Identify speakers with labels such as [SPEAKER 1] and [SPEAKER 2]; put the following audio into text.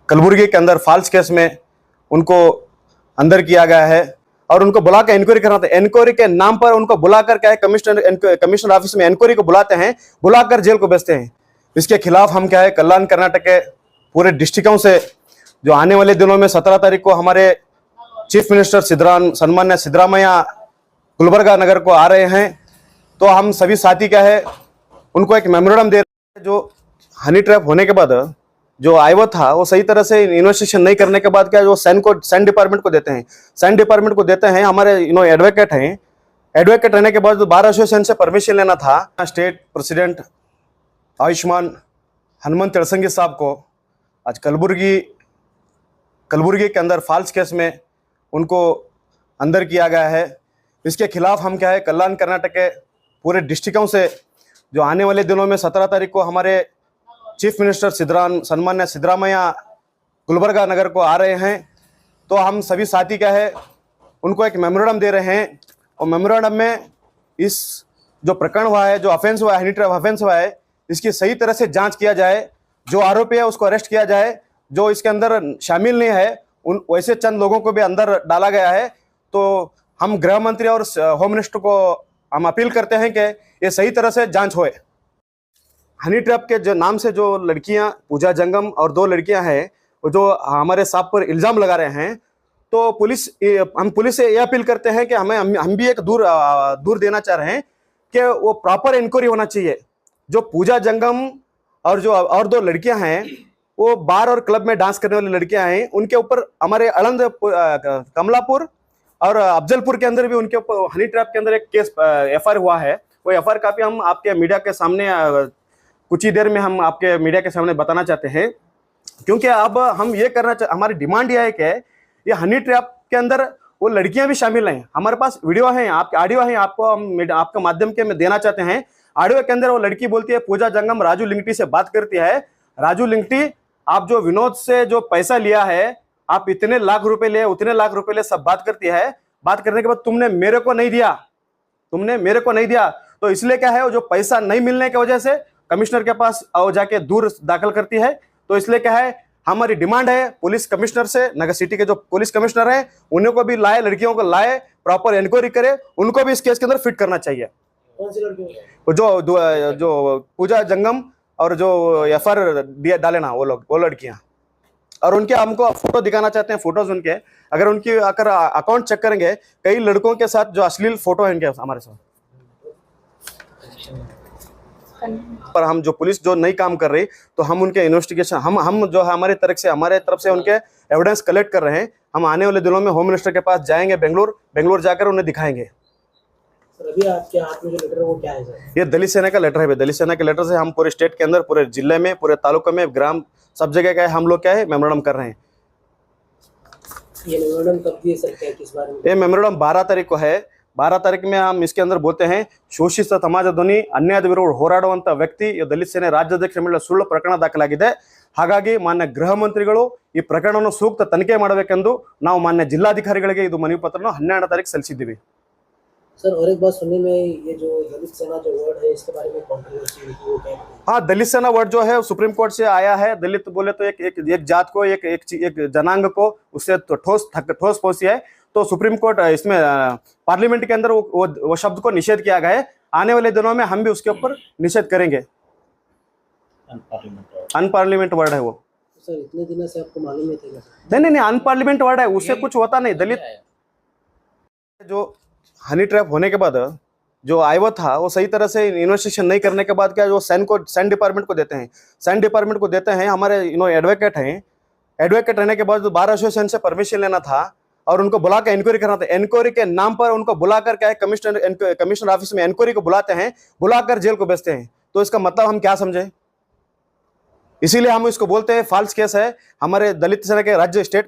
[SPEAKER 1] कलबुर्गी के अंदर false case में उनको अंदर किया गया है और उनको बुला कर इंक्वायरी करना था। इंक्वायरी के नाम पर उनको बुलाकर क्या है, कमिश्नर ऑफिस में इंक्वायरी को बुलाते हैं, बुलाकर जेल को भेजते हैं। इसके खिलाफ हम क्या है, कल्याण कर्नाटक के पूरे डिस्ट्रिक्टों से जो आने वाले दिनों में 17 तारीख को हमारे चीफ मिनिस्टर सन्मान्य सिद्धरामैया गुलबर्गा नगर को आ रहे हैं, तो हम सभी साथी क्या है उनको एक मेमोरेंडम दे रहे हैं। जो हनी ट्रैप होने के बाद जो आईओ था वो सही तरह से इन्वेस्टिगेशन नहीं करने के बाद क्या जो सैन डिपार्टमेंट को देते हैं, सैन डिपार्टमेंट को देते हैं। हमारे एडवोकेट हैं, एडवोकेट रहने के बाद बार एसोसिएशन से परमिशन लेना था। स्टेट प्रेसिडेंट आयुष्मान हनुमंत तड़संगी साहब को आज कलबुर्गी के अंदर फॉल्स केस में उनको अंदर किया गया है। इसके खिलाफ हम क्या है, कल्याण कर्नाटक के पूरे डिस्ट्रिक्टों से जो आने वाले दिनों में 17 तारीख को हमारे चीफ मिनिस्टर सन्मान्य सिद्धरामैया गुलबर्गा नगर को आ रहे हैं, तो हम सभी साथी क्या है उनको एक मेमोरेंडम दे रहे हैं। और मेमोरेंडम में इस जो प्रकरण हुआ है, जो ऑफेंस हुआ है, हनी ट्रैप ऑफेंस हुआ है, इसकी सही तरह से जांच किया जाए। जो आरोपी है उसको अरेस्ट किया जाए। जो इसके अंदर शामिल नहीं है उन वैसे चंद लोगों को भी अंदर डाला गया है। तो हम गृह मंत्री और होम मिनिस्टर को हम अपील करते हैं कि ये सही तरह से जांच होए। हनी ट्रैप के जो नाम से जो लड़कियां, पूजा जंगम और 2 लड़कियां हैं, जो हमारे साहब पर इल्जाम लगा रहे हैं, तो हम पुलिस से ये अपील करते हैं कि हम भी एक दूर देना चाह रहे हैं कि वो प्रॉपर इंक्वायरी होना चाहिए। जो पूजा जंगम और जो और 2 लड़कियां हैं वो बार और क्लब में डांस करने वाली लड़कियां हैं, उनके ऊपर हमारे अलंद, कमलापुर और अफजलपुर के अंदर भी उनके ऊपर हनी ट्रैप के अंदर एक केस एफआईआर हुआ है। वो एफआईआर काफी हम आपके मीडिया के सामने कुछ ही देर में हम आपके मीडिया के सामने बताना चाहते हैं, क्योंकि अब हम ये हमारी डिमांड यह है कि ये हनी ट्रैप के अंदर वो लड़कियां भी शामिल हैं। हमारे पास वीडियो है, आपके ऑडियो है, आपको हम आपका माध्यम के में देना चाहते हैं। ऑडियो के अंदर वो लड़की बोलती है, पूजा जंगम राजू लिंगटी से बात करती है, राजू लिंगटी आप जो विनोद से जो पैसा लिया है, आप इतने लाख रुपए लिए, उतने लाख रुपए लिए, सब बात करती है। बात करने के बाद तुमने मेरे को नहीं दिया, तो इसलिए क्या है, वो जो पैसा नहीं मिलने की वजह से कमिश्नर के पास जाके दूर दाखिल करती है। तो इसलिए क्या है, हमारी डिमांड है पुलिस कमिश्नर से, नगर सिटी के जो पुलिस कमिश्नर है उन्हें को भी लाए, लड़कियों को लाए, प्रॉपर इंक्वायरी करे, उनको भी इस केस के अंदर फिट करना चाहिए।
[SPEAKER 2] कौन सी लड़कियों?
[SPEAKER 1] जो पूजा जंगम और जो एफआईआर डाले ना वो लड़कियां, और उनके हमको फोटो दिखाना चाहते हैं, फोटोज उनके, अगर उनकी अगर अकाउंट चेक करेंगे, कई लड़कों के साथ जो अश्लील फोटो है इनके हमारे साथ। पर हम जो पुलिस जो नई काम कर रही, तो हम उनके इन्वेस्टिगेशन हम जो है हमारे तरफ से उनके एविडेंस कलेक्ट कर रहे हैं। हम आने वाले दिनों में होम मिनिस्टर के पास जाएंगे, बेंगलोर जाकर उन्हें दिखाएंगे।
[SPEAKER 2] सर अभी आपके हाथ में जो लेटर है वो क्या है सर?
[SPEAKER 1] ये दलित सेना का लेटर है। दलित सेना के लेटर से हम पूरे स्टेट के अंदर, पूरे जिले में, पूरे तालुका में, ग्राम, सब जगह का हम लोग क्या है मेमोरेंडम कर रहे हैं।
[SPEAKER 2] ये मेमोरेंडम कब दिए सर, क्या किस बारे में?
[SPEAKER 1] ये मेमोरेंडम 12 तारीख को है। 12 तारीख में हम इसके अंदर बोलते हैं, ಶೋಷಿತ ಸಮಾಜ ಧ್ವನಿ ಅನ್ಯಾಯದ ವಿರುದ್ಧ ಹೋರಾಡುವಂತ ವ್ಯಕ್ತಿ ದಲಿತ ಸೇನೆ ರಾಜ್ಯಾಧ್ಯಕ್ಷರ ಮೇಲೆ ಸುಳ್ಳು ಪ್ರಕರಣ ದಾಖಲಾಗಿದೆ। ಹಾಗಾಗಿ ಮಾನ್ಯ ಗೃಹ ಮಂತ್ರಿಗಳು ಈ ಪ್ರಕರಣವನ್ನು ಸೂಕ್ತ ತನಿಖೆ ಮಾಡಬೇಕೆಂದು ನಾವು ಮಾನ್ಯ ಜಿಲ್ಲಾಧಿಕಾರಿಗಳಿಗೆ ಇದು ಮನವಿ ಪತ್ರವನ್ನು 12 तारीख ಸಲ್ಲಿಸಿದ್ದೀವಿ।
[SPEAKER 2] सर और एक बात सुनने में, ये जो दलित सेना जो वर्ड है इसके बारे में कंट्रोवर्सी है, वो क्या है?
[SPEAKER 1] हाँ, दलित सेना वर्ड जो है सुप्रीम कोर्ट से आया है। दलित बोले तो एक जात को, एक जनांग को उससे तो ठोस पहुंची है। तो सुप्रीम कोर्ट इसमें पार्लियामेंट के अंदर वो शब्द को निषेध किया गया है। आने वाले दिनों में हम भी उसके ऊपर निषेध करेंगे। अनपार्लियामेंट वर्ड है वो।
[SPEAKER 2] सर इतने दिनों से आपको मालूम नहीं था?
[SPEAKER 1] नहीं, अनपार्लियामेंट वर्ड है, उससे कुछ होता नहीं। दलित जो हनी ट्रैप होने के बाद जो आईओ था वो सही तरह से इन्वेस्टिगेशन नहीं करने के बाद क्या जो सैन डिपार्टमेंट को देते हैं, सैन डिपार्टमेंट को देते हैं। हमारे एडवोकेट हैं, एडवोकेट रहने के बाद बार एसोसिएशन से परमिशन लेना था और उनको बुला कर इंक्वायरी करना था। इंक्वायरी के नाम पर उनको बुलाकर क्या है, कमिश्नर ऑफिस में इंक्वायरी को बुलाते हैं, बुलाकर जेल को भेजते हैं। तो इसका मतलब हम क्या समझे? इसीलिए हम इसको बोलते हैं फॉल्स केस है। हमारे दलित सेना के राज्य स्टेट